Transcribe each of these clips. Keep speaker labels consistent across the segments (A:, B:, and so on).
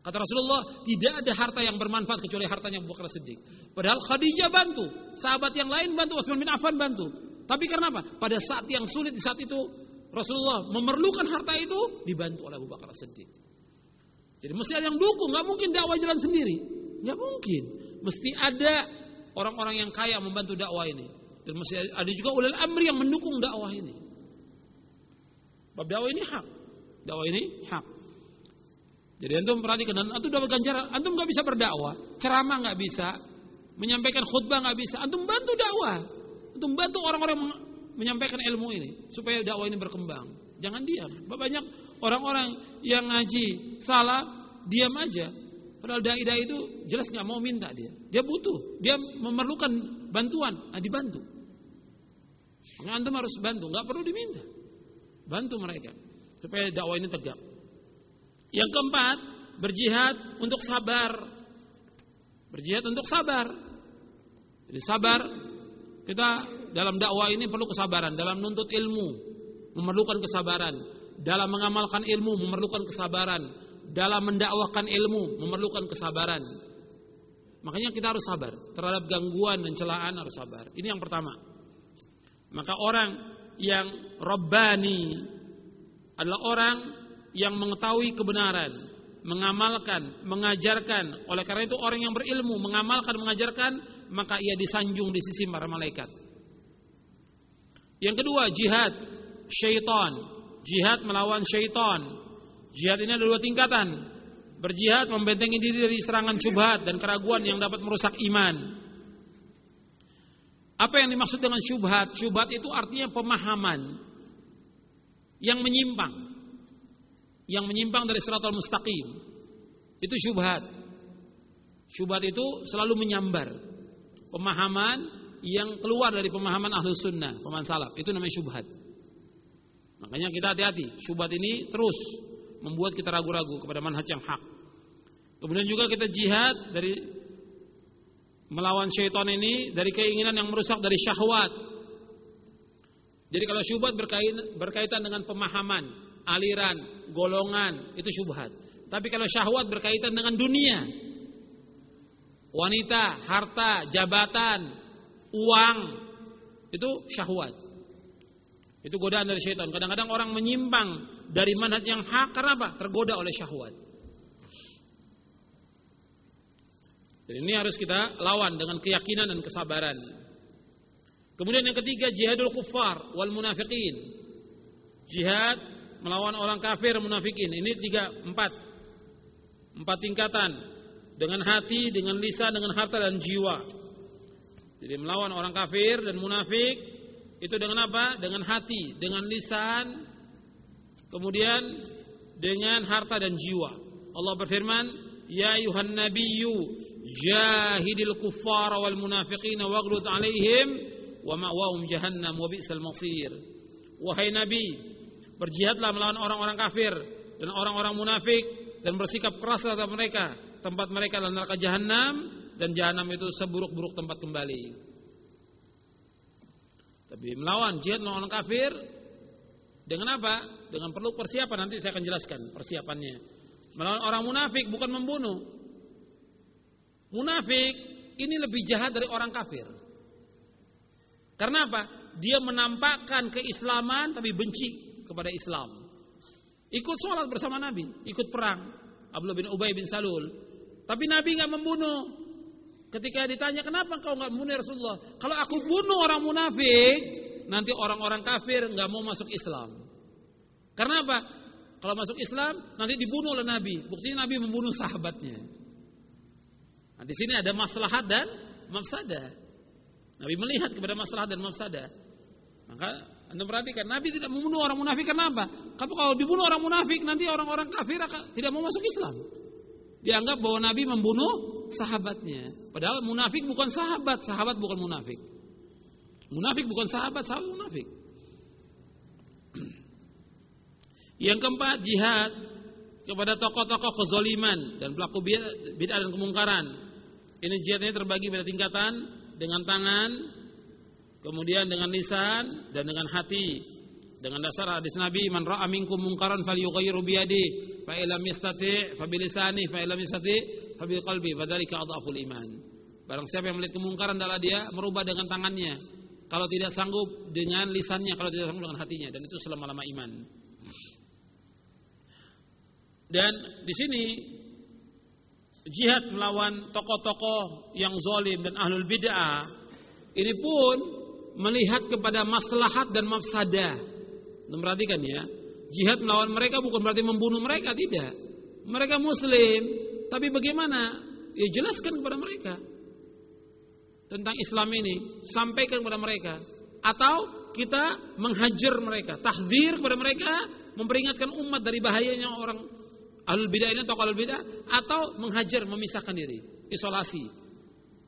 A: Kata Rasulullah, tidak ada harta yang bermanfaat kecuali hartanya Abu Bakar Siddiq. Padahal Khadijah bantu, sahabat yang lain bantu, Utsman bin Affan bantu. Tapi karena apa? Pada saat yang sulit di saat itu Rasulullah memerlukan harta itu dibantu oleh Abu Bakar Siddiq. Jadi mesti ada yang dukung, nggak mungkin dakwah jalan sendiri, nggak mungkin. Mesti ada orang-orang yang kaya membantu dakwah ini, dan mesti ada juga ulil amri yang mendukung dakwah ini. Bab dakwah ini hak, dakwah ini hak. Jadi antum perhatikan, dan antum dapat ganjaran. Antum nggak bisa berdakwah, ceramah nggak bisa, menyampaikan khutbah nggak bisa. Antum bantu dakwah, antum bantu orang-orang menyampaikan ilmu ini supaya dakwah ini berkembang. Jangan diam. Banyak orang-orang yang ngaji salah, diam aja. Padahal dai-dai itu jelas nggak mau minta dia. Dia butuh, dia memerlukan bantuan, dibantu. Maka antum harus bantu, nggak perlu diminta. Bantu mereka supaya dakwah ini tegak. Yang keempat, berjihad untuk sabar. Berjihad untuk sabar. Jadi sabar, kita dalam dakwah ini perlu kesabaran. Dalam menuntut ilmu memerlukan kesabaran. Dalam mengamalkan ilmu memerlukan kesabaran. Dalam mendakwahkan ilmu memerlukan kesabaran. Makanya kita harus sabar terhadap gangguan dan celaan, harus sabar. Ini yang pertama. Maka orang yang Rabbani adalah orang yang mengetahui kebenaran, mengamalkan, mengajarkan. Oleh karena itu orang yang berilmu, mengamalkan, mengajarkan, maka ia disanjung di sisi para malaikat. Yang kedua, jihad syaitan. Jihad melawan syaitan. Jihad ini ada dua tingkatan. Berjihad membentengi diri dari serangan syubhat dan keraguan yang dapat merusak iman. Apa yang dimaksud dengan syubhat? Syubhat itu artinya pemahaman yang menyimpang. Yang menyimpang dari Shiratal Mustaqim. Itu syubhat. Syubhat itu selalu menyambar pemahaman yang keluar dari pemahaman Ahlus Sunnah, pemahaman salaf. Itu namanya syubhat. Makanya kita hati-hati. Syubhat ini terus membuat kita ragu-ragu kepada manhaj yang hak. Kemudian juga kita jihad dari melawan syaitan ini dari keinginan yang merusak, dari syahwat. Jadi kalau syubhat berkaitan dengan pemahaman, aliran, golongan, itu syubhat. Tapi kalau syahwat berkaitan dengan dunia, wanita, harta, jabatan, uang, itu syahwat. Itu godaan dari syaitan. Kadang-kadang orang menyimpang dari manhaj yang hak karena apa? Tergoda oleh syahwat. Jadi ini harus kita lawan dengan keyakinan dan kesabaran. Kemudian yang ketiga, jihadul kuffar wal munafiqin. Jihad melawan orang kafir, munafikin. Ini empat tingkatan. Dengan hati, dengan lisan, dengan harta dan jiwa. Jadi melawan orang kafir dan munafik itu dengan apa? Dengan hati, dengan lisan, kemudian dengan harta dan jiwa. Allah berfirman, ya ayuhan nabiyyu jahidil kuffara wal munafiqina waghluz alaihim wa ma'wahum jahannam wa bi'sal masir. Wahai Nabi, berjihadlah melawan orang-orang kafir dan orang-orang munafik dan bersikap keras terhadap mereka. Tempat mereka adalah neraka jahanam, dan jahanam itu seburuk-buruk tempat kembali. Tapi melawan jihad melawan orang kafir dengan apa? Dengan perlu persiapan, nanti saya akan jelaskan persiapannya. Melawan orang munafik bukan membunuh. Munafik ini lebih jahat dari orang kafir. Karena apa? Dia menampakkan keislaman tapi benci kepada Islam. Ikut sholat bersama Nabi, ikut perang Abdullah bin Ubay bin Salul. Tapi Nabi enggak membunuh. Ketika ditanya, kenapa kau enggak membunuh Rasulullah? Kalau aku bunuh orang munafik, nanti orang-orang kafir enggak mau masuk Islam. Karena apa? Kalau masuk Islam nanti dibunuh oleh Nabi. Buktinya Nabi membunuh sahabatnya. Nah, di sini ada maslahat dan mafsadah. Nabi melihat kepada maslahat dan mafsadah. Maka Anda perhatikan, Nabi tidak membunuh orang munafik karena apa? Kalau dibunuh orang munafik, nanti orang-orang kafir akan tidak mau masuk Islam. Dianggap bahwa Nabi membunuh sahabatnya. Padahal munafik bukan sahabat, sahabat bukan munafik. Munafik bukan sahabat, sahabat munafik. Yang keempat, jihad kepada tokoh-tokoh kezaliman dan pelaku bid'ah dan kemungkaran. Ini jihadnya terbagi pada tingkatan dengan tangan, kemudian dengan lisan dan dengan hati. Dengan dasar hadis Nabi, man ra'a minkum munkaran falyughayyirhu bi yadihi, fa illam yastati' fa bi lisanihi, fa illam yastati' fa bi qalbi, fadzalika adhaful iman. Barang siapa yang melihat kemungkaran adalah dia merubah dengan tangannya. Kalau tidak sanggup dengan lisannya, kalau tidak sanggup dengan hatinya, dan itu selama-lama iman. Dan di sini jihad melawan tokoh-tokoh yang zalim dan ahlul bid'ah ini pun melihat kepada maslahat dan mafsadah. Perhatikan ya, jihad melawan mereka bukan berarti membunuh mereka, tidak. Mereka muslim, tapi bagaimana? Ya jelaskan kepada mereka tentang Islam ini, sampaikan kepada mereka. Atau kita menghajar mereka, tahdzir kepada mereka, memperingatkan umat dari bahayanya orang ahlul bidah ini, tokoh ahlul bidah, atau menghajar, memisahkan diri, isolasi.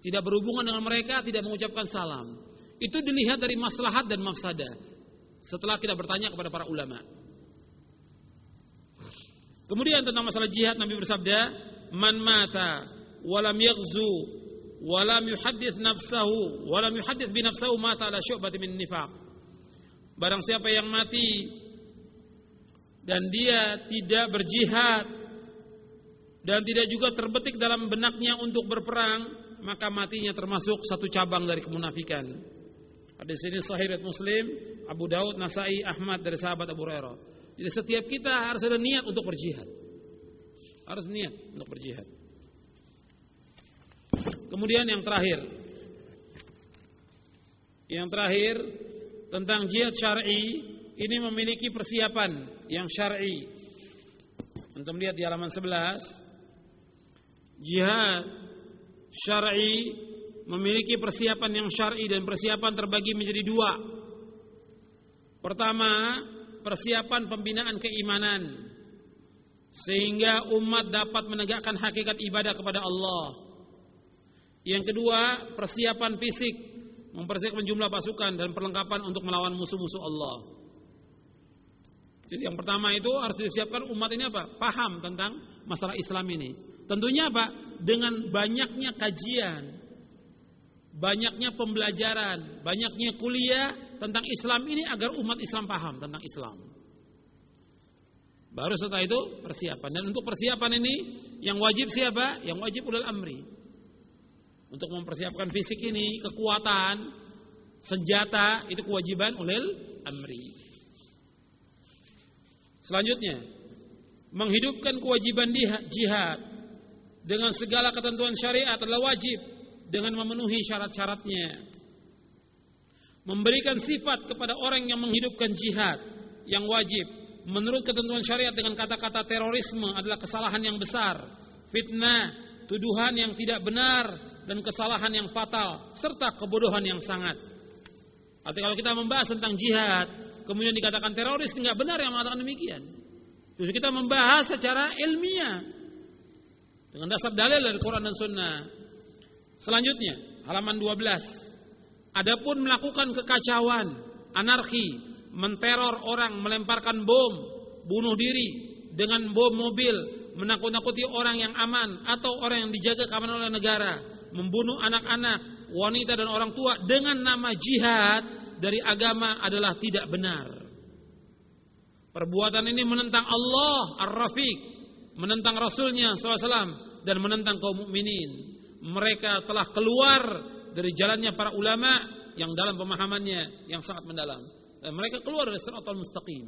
A: Tidak berhubungan dengan mereka, tidak mengucapkan salam. Itu dilihat dari maslahat dan mafsadah. Setelah kita bertanya kepada para ulama. Kemudian tentang masalah jihad, Nabi bersabda, "Man mata walam yaghzu walam yuhaddits nafsahu walam yuhaddits bi nafsihi mata ala syu'bati min nifaq." Barang siapa yang mati dan dia tidak berjihad dan tidak juga terbetik dalam benaknya untuk berperang, maka matinya termasuk satu cabang dari kemunafikan. Hadis ini sahih riwayat Muslim, Abu Daud, Nasai, Ahmad dari sahabat Abu Hurairah. Jadi setiap kita harus ada niat untuk berjihad. Harus niat untuk berjihad. Kemudian yang terakhir. Yang terakhir tentang jihad syar'i, ini memiliki persiapan yang syar'i. Untuk melihat di halaman 11, jihad syar'i memiliki persiapan yang syar'i, dan persiapan terbagi menjadi dua. Pertama, persiapan pembinaan keimanan sehingga umat dapat menegakkan hakikat ibadah kepada Allah. Yang kedua, persiapan fisik, mempersiapkan jumlah pasukan dan perlengkapan untuk melawan musuh-musuh Allah. Jadi yang pertama itu harus disiapkan umat ini apa? Paham tentang masalah Islam ini. Tentunya apa? Dengan banyaknya kajian, banyaknya pembelajaran, banyaknya kuliah tentang Islam ini agar umat Islam paham tentang Islam. Baru setelah itu persiapan. Dan untuk persiapan ini yang wajib siapa? Yang wajib ulul amri. Untuk mempersiapkan fisik ini, kekuatan, senjata, itu kewajiban ulul amri. Selanjutnya, menghidupkan kewajiban jihad dengan segala ketentuan syariat adalah wajib dengan memenuhi syarat-syaratnya. Memberikan sifat kepada orang yang menghidupkan jihad yang wajib menurut ketentuan syariat dengan kata-kata terorisme adalah kesalahan yang besar, fitnah, tuduhan yang tidak benar, dan kesalahan yang fatal serta kebodohan yang sangat. Artinya kalau kita membahas tentang jihad kemudian dikatakan teroris, tidak benar yang mengatakan demikian. Justru kita membahas secara ilmiah dengan dasar dalil dari Quran dan Sunnah. Selanjutnya, halaman 12. Adapun melakukan kekacauan, anarki, menteror orang, melemparkan bom, bunuh diri dengan bom mobil, menakut-nakuti orang yang aman atau orang yang dijaga keamanan oleh negara, membunuh anak-anak, wanita dan orang tua dengan nama jihad dari agama adalah tidak benar. Perbuatan ini menentang Allah Ar-Rafiq, menentang Rasulnya SAW, dan menentang kaum mukminin. Mereka telah keluar dari jalannya para ulama yang dalam pemahamannya yang sangat mendalam. Dan mereka keluar dari siratal mustaqim.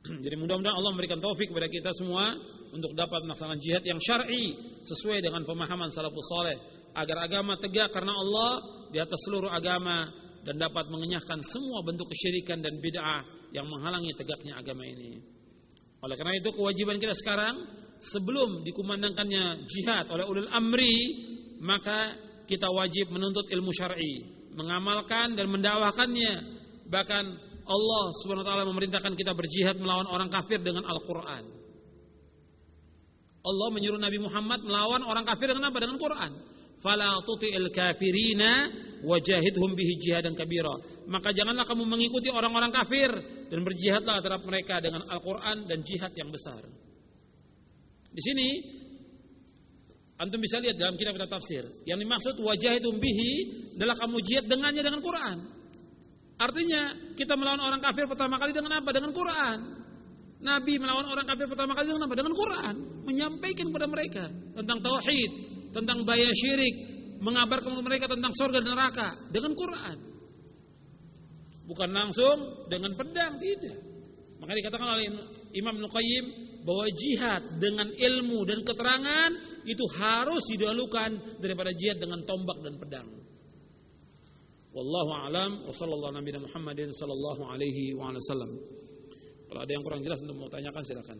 A: Jadi mudah-mudahan Allah memberikan taufik kepada kita semua untuk dapat melaksanakan jihad yang syar'i sesuai dengan pemahaman salafus saleh, agar agama tegak karena Allah di atas seluruh agama dan dapat mengenyahkan semua bentuk kesyirikan dan bid'ah yang menghalangi tegaknya agama ini. Oleh karena itu kewajiban kita sekarang, sebelum dikumandangkannya jihad oleh ulul amri, maka kita wajib menuntut ilmu syar'i, mengamalkan dan mendakwakannya. Bahkan Allah Subhanahu wa taala memerintahkan kita berjihad melawan orang kafir dengan Al-Qur'an. Allah menyuruh Nabi Muhammad melawan orang kafir dengan apa? Dengan Quran. Fala tuti'il kafirina wajahidhum bihi jihadan kabira. Maka janganlah kamu mengikuti orang-orang kafir dan berjihadlah terhadap mereka dengan Al-Qur'an dan jihad yang besar. Di sini antum bisa lihat dalam kitab-kitab tafsir, yang dimaksud wajahidhum bihi adalah kamu jihad dengannya dengan Quran. Artinya kita melawan orang kafir pertama kali dengan apa? Dengan Quran. Nabi melawan orang kafir pertama kali dengan apa? Dengan Quran. Menyampaikan kepada mereka tentang tauhid, tentang bahaya syirik, mengabarkan kepada mereka tentang surga dan neraka dengan Quran. Bukan langsung dengan pedang, tidak. Makanya dikatakan oleh Imam Ibnu Qayyim bahwa jihad dengan ilmu dan keterangan itu harus didahulukan daripada jihad dengan tombak dan pedang. Wallahu a'lam wa sallallahu nabiyana Muhammadin sallallahu alaihi wa sallam. Kalau ada yang kurang jelas untuk mau tanyakan silakan.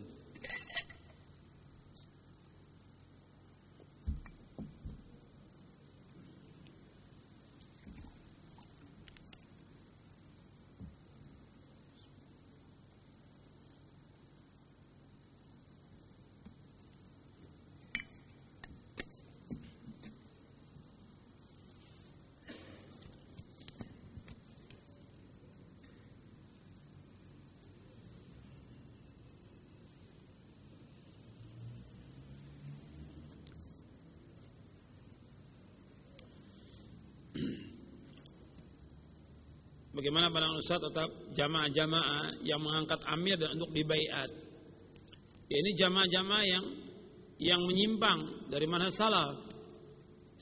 A: Bagaimana pandangan Ustaz tetap jamaah-jamaah yang mengangkat amir dan untuk dibaiat? Ya, ini jamaah-jamaah yang menyimpang dari manhaj salaf.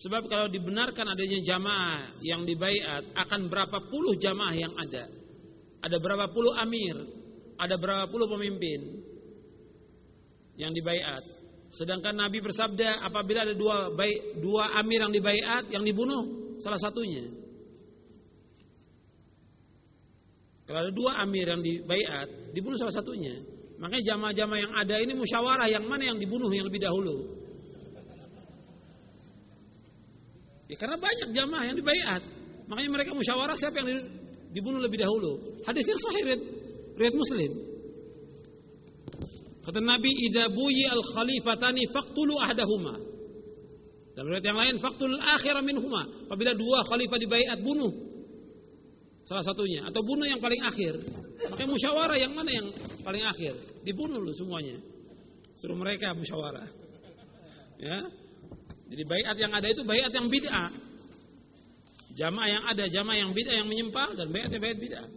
A: Sebab kalau dibenarkan adanya jamaah yang dibaiat, akan berapa puluh jamaah yang ada? Ada berapa puluh amir? Ada berapa puluh pemimpin yang dibaiat? Sedangkan Nabi bersabda, apabila ada dua amir yang dibaiat, yang dibunuh salah satunya. Kalau ada dua amir yang dibaiat, dibunuh salah satunya. Makanya jamaah-jamaah yang ada ini musyawarah yang mana yang dibunuh yang lebih dahulu. Ya karena banyak jamaah yang dibaiat. Makanya mereka musyawarah siapa yang dibunuh lebih dahulu. Hadisnya sahih riwayat Muslim. Kata Nabi, "Idza buyi al-khalifatani faqtulu ahdahuma." Dan riwayat yang lain, "Faqtul akhira minhuma." Apabila dua khalifah dibaiat, bunuh salah satunya atau bunuh yang paling akhir. Makanya musyawarah yang mana yang paling akhir? Dibunuh lu semuanya. Suruh mereka musyawarah. Ya. Jadi baiat yang ada itu baiat yang bid'ah. Jamaah yang ada, jamaah yang bid'ah yang menyimpang dan baiatnya baiat bid'ah.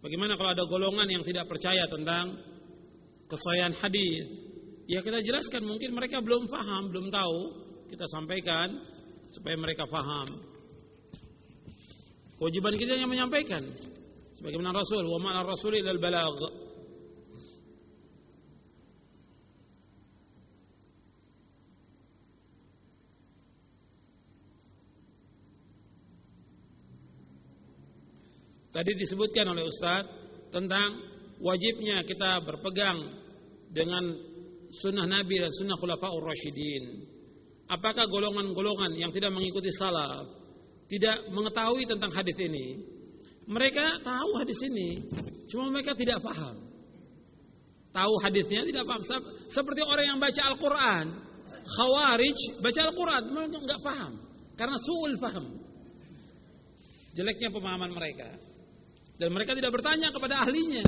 A: Bagaimana kalau ada golongan yang tidak percaya tentang kesahihan hadis? Ya kita jelaskan, mungkin mereka belum paham, belum tahu. Kita sampaikan supaya mereka paham. Kewajiban kita hanya menyampaikan. Sebagaimana Rasul, wa ma'al rasuli ilal balagh. Tadi disebutkan oleh Ustaz tentang wajibnya kita berpegang dengan sunnah Nabi dan sunnah Khulafaur Rasyidin. Apakah golongan-golongan yang tidak mengikuti salaf tidak mengetahui tentang hadis ini? Mereka tahu hadis ini, cuma mereka tidak paham. Tahu hadisnya tidak paham. Seperti orang yang baca Al-Quran, Khawarij baca Al-Quran, mereka nggak paham karena su'ul faham, jeleknya pemahaman mereka. Dan mereka tidak bertanya kepada ahlinya.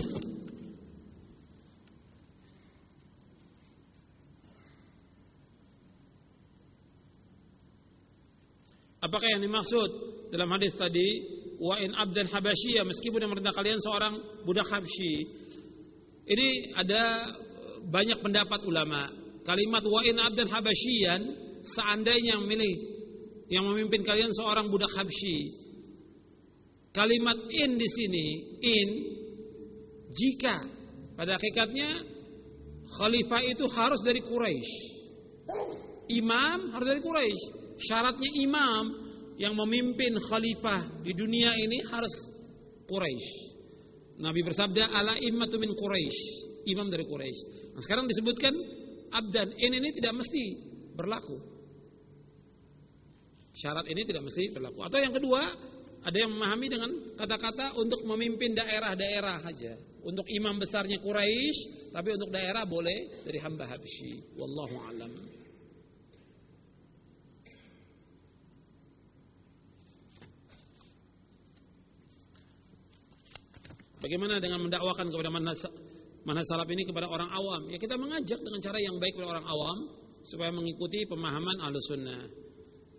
A: Apakah yang dimaksud dalam hadis tadi, wa in abdan habasyiyah, meskipun yang merintah kalian seorang budak Habsyi? Ini ada banyak pendapat ulama. Kalimat wa in abdan habasyian, seandainya yang memimpin kalian seorang budak Habsyi. Kalimat in di sini, in jika pada hakikatnya khalifah itu harus dari Quraisy. Imam harus dari Quraisy. Syaratnya imam yang memimpin khalifah di dunia ini harus Quraisy. Nabi bersabda, ala immatu min Quraisy, imam dari Quraisy. Nah, sekarang disebutkan abdan, ini tidak mesti berlaku. Syarat ini tidak mesti berlaku. Atau yang kedua, ada yang memahami dengan kata-kata untuk memimpin daerah-daerah saja. Untuk imam besarnya Quraisy, tapi untuk daerah boleh dari hamba Habsyi. Wallahu a'lam. Bagaimana dengan mendakwakan kepada manhaj manhaj salaf ini kepada orang awam? Ya kita mengajak dengan cara yang baik kepada orang awam supaya mengikuti pemahaman Ahlussunnah.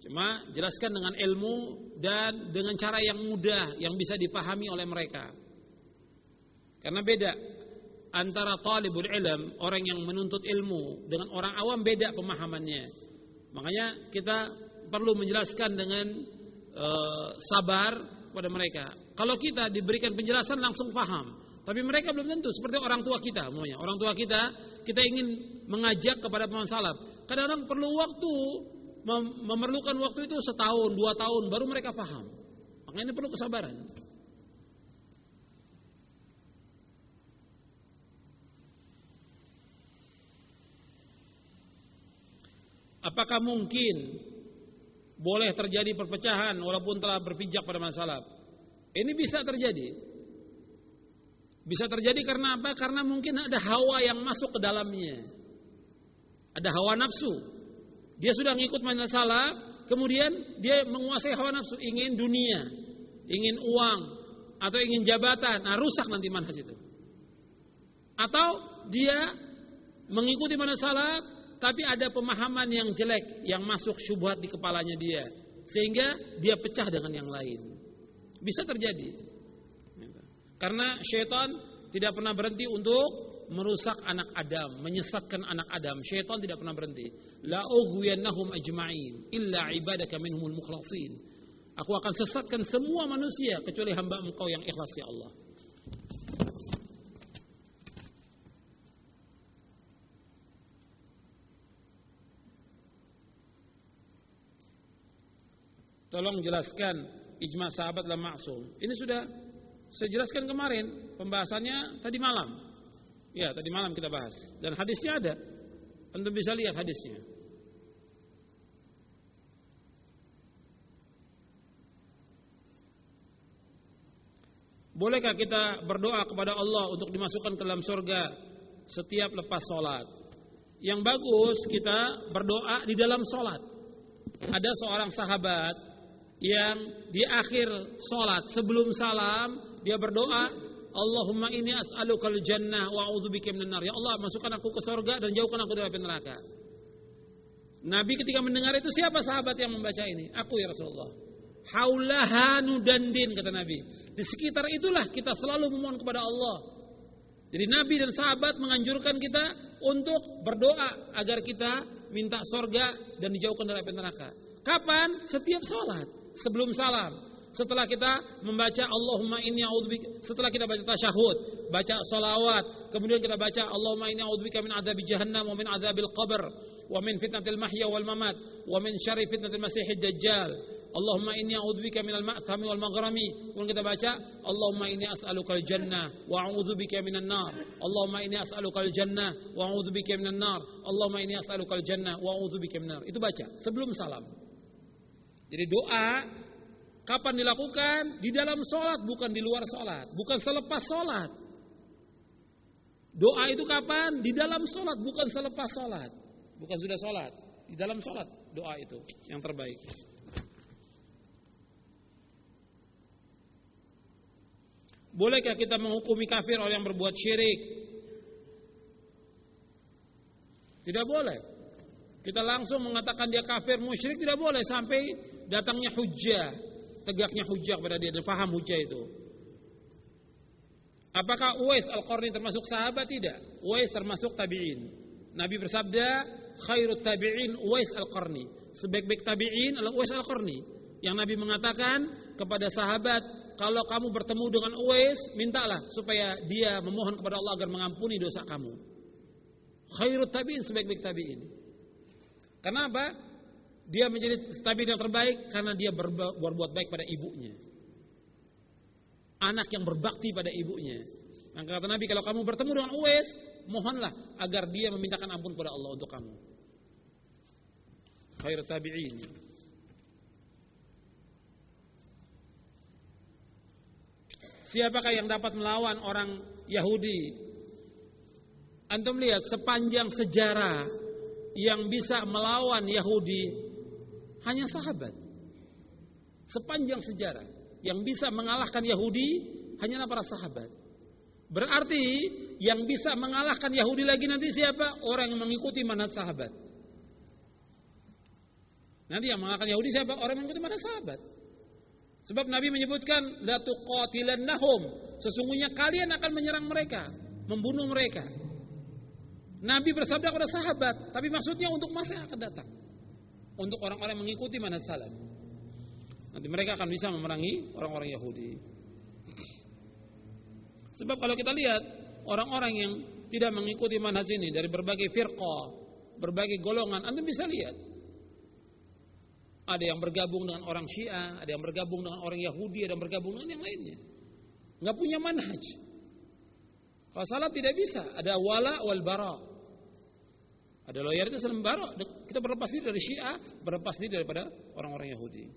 A: Cuma jelaskan dengan ilmu dan dengan cara yang mudah yang bisa dipahami oleh mereka. Karena beda antara talibul ilm, orang yang menuntut ilmu, dengan orang awam beda pemahamannya. Makanya kita perlu menjelaskan dengan sabar pada mereka. Kalau kita diberikan penjelasan langsung paham, tapi mereka belum tentu. Seperti orang tua kita, semuanya. Orang tua kita ingin mengajak kepada pemahaman salaf. Kadang-kadang perlu waktu, memerlukan waktu itu 1 tahun, 2 tahun baru mereka paham. Makanya ini perlu kesabaran. Apakah mungkin boleh terjadi perpecahan walaupun telah berpijak pada masalah? Ini bisa terjadi. Bisa terjadi karena apa? Karena mungkin ada hawa yang masuk ke dalamnya. Ada hawa nafsu. Dia sudah ngikut masalah, kemudian dia menguasai hawa nafsu, ingin dunia, ingin uang, atau ingin jabatan. Nah, rusak nanti manhaj itu. Atau dia mengikuti masalah, tapi ada pemahaman yang jelek yang masuk syubhat di kepalanya dia, sehingga dia pecah dengan yang lain. Bisa terjadi. Karena syaitan tidak pernah berhenti untuk merusak anak Adam, menyesatkan anak Adam. Syaitan tidak pernah berhenti. La ughwiyannahum ajma'in illa ibadaka minhumul mukhlasin. Aku akan sesatkan semua manusia kecuali hamba Engkau yang ikhlas, ya Allah. Tolong jelaskan ijma sahabat la ma'sum. Ini sudah saya jelaskan kemarin, pembahasannya tadi malam. Ya, tadi malam kita bahas. Dan hadisnya ada. Anda bisa lihat hadisnya. Bolehkah kita berdoa kepada Allah untuk dimasukkan ke dalam surga setiap lepas sholat? Yang bagus kita berdoa di dalam sholat. Ada seorang sahabat yang di akhir sholat sebelum salam dia berdoa, Allahumma inni as'alukal jannah wa a'udzubika minan nar. Ya Allah, masukkan aku ke surga dan jauhkan aku dari api neraka. Nabi ketika mendengar itu, siapa sahabat yang membaca ini? Aku, ya Rasulullah. Haulaha nudandin, kata Nabi. Di sekitar itulah kita selalu memohon kepada Allah. Jadi Nabi dan sahabat menganjurkan kita untuk berdoa agar kita minta surga dan dijauhkan dari api neraka. Kapan? Setiap sholat. Sebelum salam, setelah kita membaca Allahumma inni a'udzubika, setelah kita baca tasyahud, baca sholawat, kemudian kita baca Allahumma inni a'udzubika min adzabi jahannam wa min adzabil qabr wa min fitnatil mahya wal mamat wa min syarri fitnatil masiihid dajjal. Allahumma inni a'udzubika minal ma'thami wal maghrami. Kemudian kita baca Allahumma inni as'alukal jannah wa a'udzubika minan nar. Allahumma inni as'alukal jannah wa a'udzubika minan nar. Allahumma inni as'alukal jannah wa a'udzubika minan nar. Itu baca sebelum salam. Jadi doa kapan dilakukan? Di dalam sholat, bukan di luar sholat, bukan selepas sholat. Doa itu kapan? Di dalam sholat, bukan selepas sholat, bukan sudah sholat. Di dalam sholat doa itu yang terbaik. Bolehkah kita menghukumi kafir orang yang berbuat syirik? Tidak boleh. Kita langsung mengatakan dia kafir, musyrik, tidak boleh sampai datangnya hujjah, tegaknya hujjah pada dia dan faham hujjah itu. Apakah Uwais Al-Qarni termasuk sahabat? Tidak. Uwais termasuk tabi'in. Nabi bersabda, khairut tabi'in Uwais Al-Qarni. Sebaik-baik tabi'in adalah Uwais Al-Qarni. Yang Nabi mengatakan kepada sahabat, kalau kamu bertemu dengan Uwais, mintalah supaya dia memohon kepada Allah agar mengampuni dosa kamu. Khairut tabi'in, sebaik-baik tabi'in. Karena apa? Dia menjadi tabi'in yang terbaik karena dia berbuat baik pada ibunya. Anak yang berbakti pada ibunya. Maka kata Nabi, kalau kamu bertemu dengan Uwais, mohonlah agar dia memintakan ampun kepada Allah untuk kamu. Khairut tabi'in. Siapakah yang dapat melawan orang Yahudi? Antum lihat sepanjang sejarah yang bisa melawan Yahudi hanya sahabat. Sepanjang sejarah yang bisa mengalahkan Yahudi hanyalah para sahabat. Berarti yang bisa mengalahkan Yahudi lagi nanti siapa? Orang yang mengikuti manhaj sahabat. Nanti yang mengalahkan Yahudi siapa? Orang yang mengikuti manhaj sahabat. Sebab Nabi menyebutkan la tuqatilannahum, sesungguhnya kalian akan menyerang mereka, membunuh mereka. Nabi bersabda kepada sahabat, tapi maksudnya untuk masa yang akan datang. Untuk orang-orang yang mengikuti manhaj salaf. Nanti mereka akan bisa memerangi orang-orang Yahudi. Sebab kalau kita lihat orang-orang yang tidak mengikuti manhaj ini dari berbagai firqah, berbagai golongan, Anda bisa lihat. Ada yang bergabung dengan orang Syiah, ada yang bergabung dengan orang Yahudi, ada yang bergabung dengan yang lainnya. Enggak punya manhaj. Kalau salaf tidak bisa, ada wala wal bara. Ada loyalitas dan bara. Kita berlepas diri dari Syiah, berlepas diri daripada orang-orang Yahudi.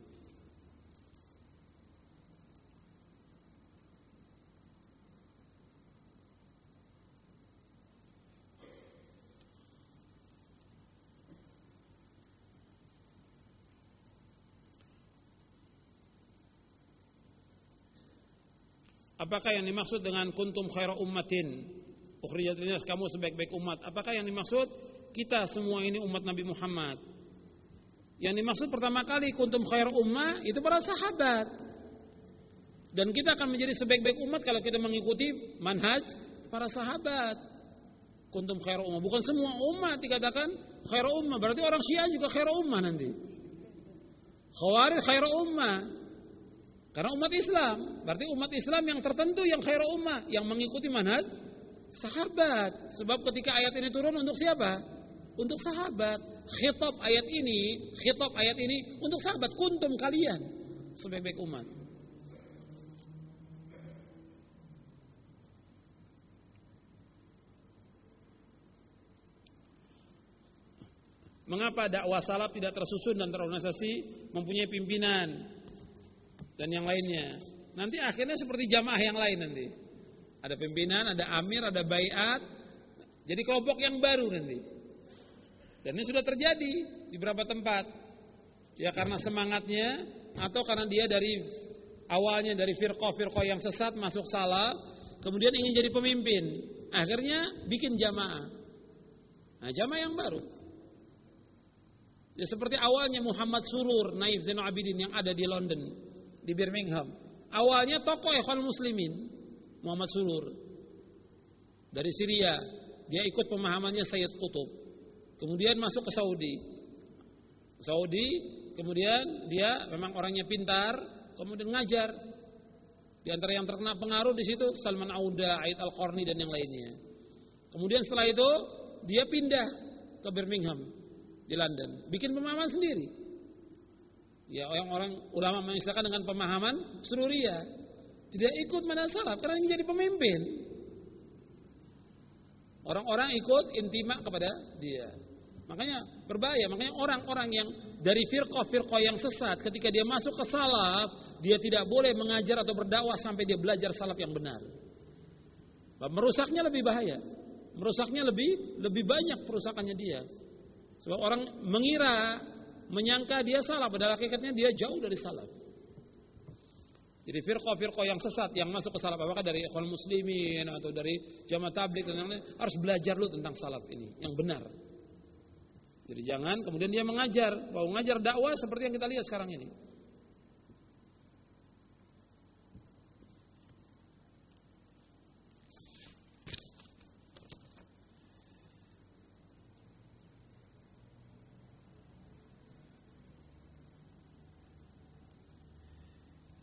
A: Apakah yang dimaksud dengan kuntum khaira ummatin ukhrijat linnas, kamu sebaik-baik umat? Apakah yang dimaksud kita semua ini umat Nabi Muhammad? Yang dimaksud pertama kali kuntum khaira ummah itu para sahabat. Dan kita akan menjadi sebaik-baik umat kalau kita mengikuti manhaj para sahabat. Kuntum khaira ummah, bukan semua umat dikatakan khaira ummah. Berarti orang Syiah juga khaira ummah nanti. Khawarij khaira ummah. Karena umat Islam, berarti umat Islam yang tertentu yang khairu ummah, yang mengikuti manhaj sahabat. Sebab ketika ayat ini turun untuk siapa? Untuk sahabat. Khitab ayat ini untuk sahabat. Kuntum kalian sebaik-baik umat. Mengapa dakwah salaf tidak tersusun dan terorganisasi, mempunyai pimpinan dan yang lainnya? Nanti akhirnya seperti jamaah yang lain nanti. Ada pimpinan, ada amir, ada baiat. Jadi kelompok yang baru nanti. Dan ini sudah terjadi di beberapa tempat. Ya karena semangatnya atau karena dia dari awalnya dari firqah yang sesat masuk salaf, kemudian ingin jadi pemimpin. Akhirnya bikin jamaah. Nah, jamaah yang baru. Ya seperti awalnya Muhammad Surur, Naif Zainal Abidin yang ada di London, di Birmingham. Awalnya tokoh Ikhwanul Muslimin, Muhammad Surur dari Syria. Dia ikut pemahamannya Sayyid Qutb. Kemudian masuk ke Saudi, kemudian dia memang orangnya pintar, kemudian ngajar. Di antara yang terkena pengaruh di situ Salman Auda, Aid Al-Qarni dan yang lainnya. Kemudian setelah itu dia pindah ke Birmingham di London, bikin pemahaman sendiri. Ya, orang ulama mengistilahkan dengan pemahaman Sururiyah. Tidak ikut manhaj salaf karena ingin jadi pemimpin. Orang-orang ikut intimak kepada dia. Makanya berbahaya. Makanya orang-orang yang dari firqah yang sesat, ketika dia masuk ke salaf, dia tidak boleh mengajar atau berdakwah sampai dia belajar salaf yang benar. Merusaknya lebih bahaya. Merusaknya lebih banyak perusakannya dia. Sebab orang menyangka dia salah, padahal hakikatnya dia jauh dari salaf. Jadi firqah yang sesat yang masuk ke salaf, apakah dari Ikhwanul Muslimin atau dari Jamaah Tabligh dan lain-lain, harus belajar dulu tentang salaf ini yang benar. Jadi jangan kemudian dia mengajar dakwah seperti yang kita lihat sekarang ini.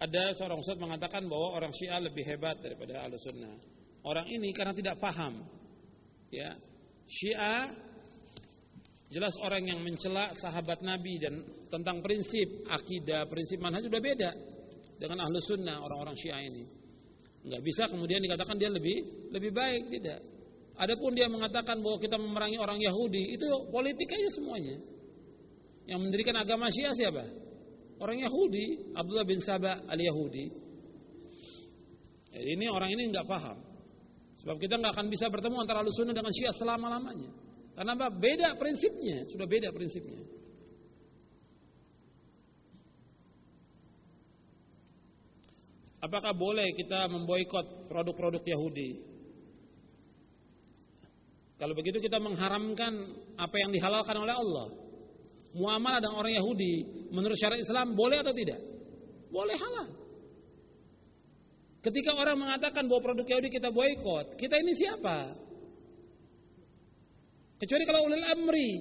A: Ada seorang ustaz mengatakan bahwa orang Syiah lebih hebat daripada Ahlussunnah. Orang ini karena tidak paham. Ya, Syiah jelas orang yang mencela sahabat Nabi dan tentang prinsip akidah, prinsip manhaj sudah beda dengan Ahlussunnah orang-orang Syiah ini. Enggak bisa kemudian dikatakan dia lebih baik, tidak. Adapun dia mengatakan bahwa kita memerangi orang Yahudi, itu politik aja semuanya. Yang mendirikan agama Syiah siapa? Orang Yahudi, Abdullah bin Saba al-Yahudi. Ini orang ini enggak paham. Sebab kita enggak akan bisa bertemu antara Ahlussunnah dengan Syiah selama-lamanya. Karena apa? Beda prinsipnya, sudah beda prinsipnya. Apakah boleh kita memboikot produk-produk Yahudi? Kalau begitu kita mengharamkan apa yang dihalalkan oleh Allah. Muamalah dengan orang Yahudi menurut syariat Islam boleh atau tidak? Boleh, halal. Ketika orang mengatakan bahwa produk Yahudi kita boikot, kita ini siapa? Kecuali kalau ulil amri.